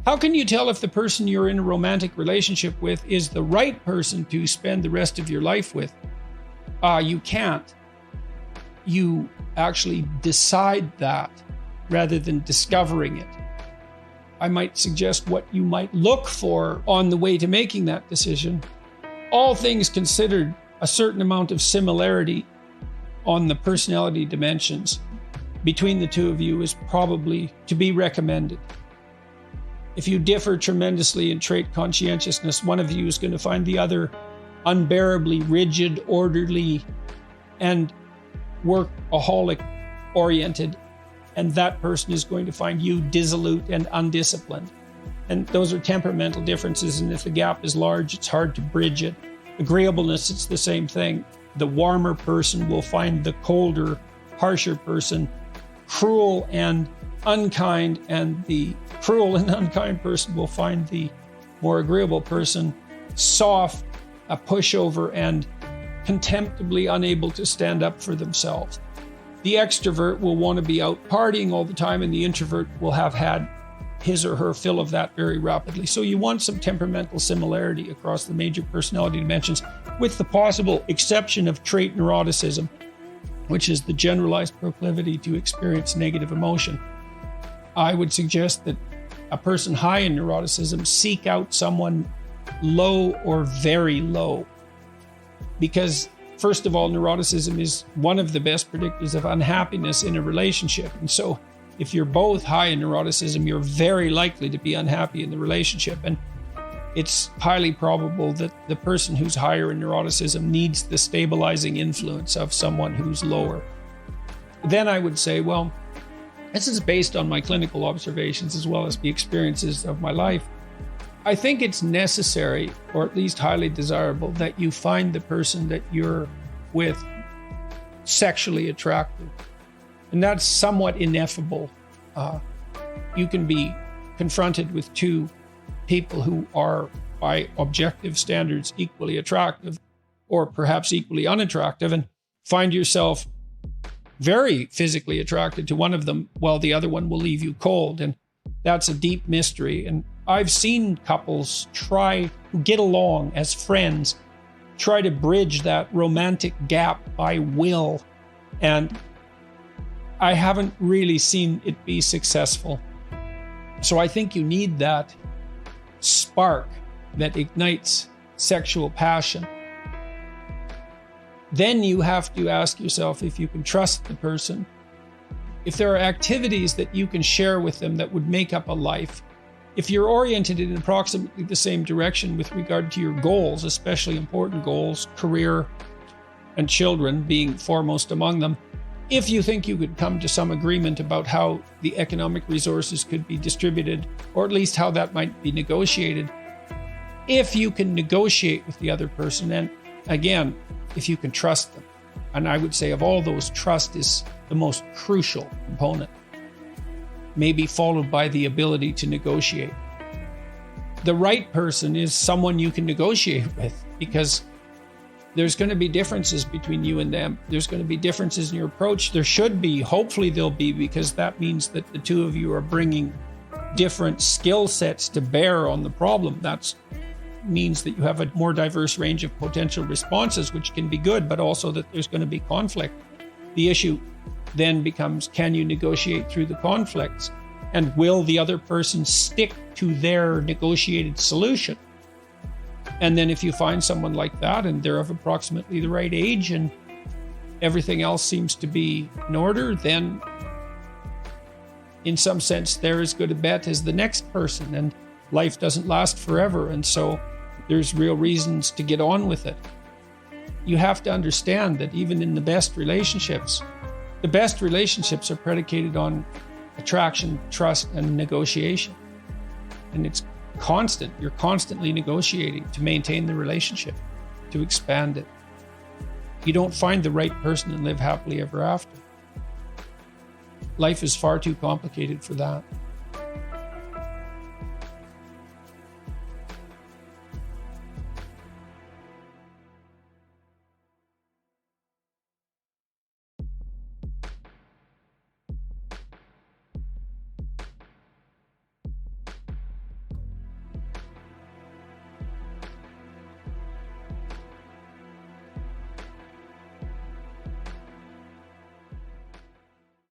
How can you tell if the person you're in a romantic relationship with is the right person to spend the rest of your life with? You can't. You actually decide that rather than discovering it. I might suggest what you might look for on the way to making that decision. All things considered, a certain amount of similarity on the personality dimensions between the two of you is probably to be recommended. If you differ tremendously in trait conscientiousness, one of you is going to find the other unbearably rigid, orderly, and workaholic oriented, and that person is going to find you dissolute and undisciplined. And those are temperamental differences, and if the gap is large, it's hard to bridge it. Agreeableness, it's the same thing. The warmer person will find the colder, harsher person cruel and unkind, and the cruel and unkind person will find the more agreeable person soft, a pushover, and contemptibly unable to stand up for themselves. The extrovert will want to be out partying all the time, and the introvert will have had his or her fill of that very rapidly. So you want some temperamental similarity across the major personality dimensions, with the possible exception of trait neuroticism, which is the generalized proclivity to experience negative emotion. I would suggest that a person high in neuroticism seek out someone low or very low, because first of all, neuroticism is one of the best predictors of unhappiness in a relationship. And so if you're both high in neuroticism, you're very likely to be unhappy in the relationship. And it's highly probable that the person who's higher in neuroticism needs the stabilizing influence of someone who's lower. Then I would say, well, this is based on my clinical observations as well as the experiences of my life. I think it's necessary, or at least highly desirable, that you find the person that you're with sexually attractive. And that's somewhat ineffable. You can be confronted with two people who are, by objective standards, equally attractive, or perhaps equally unattractive, and find yourself very physically attracted to one of them while the other one will leave you cold. And that's a deep mystery. And I've seen couples try to get along as friends, try to bridge that romantic gap by will, and I haven't really seen it be successful. So I think you need that spark that ignites sexual passion. Then you have to ask yourself if you can trust the person, if there are activities that you can share with them that would make up a life. If you're oriented in approximately the same direction with regard to your goals, especially important goals, career and children being foremost among them, if you think you could come to some agreement about how the economic resources could be distributed, or at least how that might be negotiated, if you can negotiate with the other person, and again, if you can trust them. And I would say of all those, trust is the most crucial component, maybe followed by the ability to negotiate. The right person is someone you can negotiate with, because there's going to be differences between you and them. There's going to be differences in your approach. There should be, hopefully there'll be, because that means that the two of you are bringing different skill sets to bear on the problem. That means that you have a more diverse range of potential responses, which can be good, but also that there's going to be conflict. The issue then becomes, can you negotiate through the conflicts? And will the other person stick to their negotiated solution? And then if you find someone like that and they're of approximately the right age and everything else seems to be in order, then in some sense they're as good a bet as the next person, and life doesn't last forever. And so there's real reasons to get on with it. You have to understand that even in the best relationships are predicated on attraction, trust, and negotiation. And it's constant. You're constantly negotiating to maintain the relationship, to expand it. You don't find the right person and live happily ever after. Life is far too complicated for that.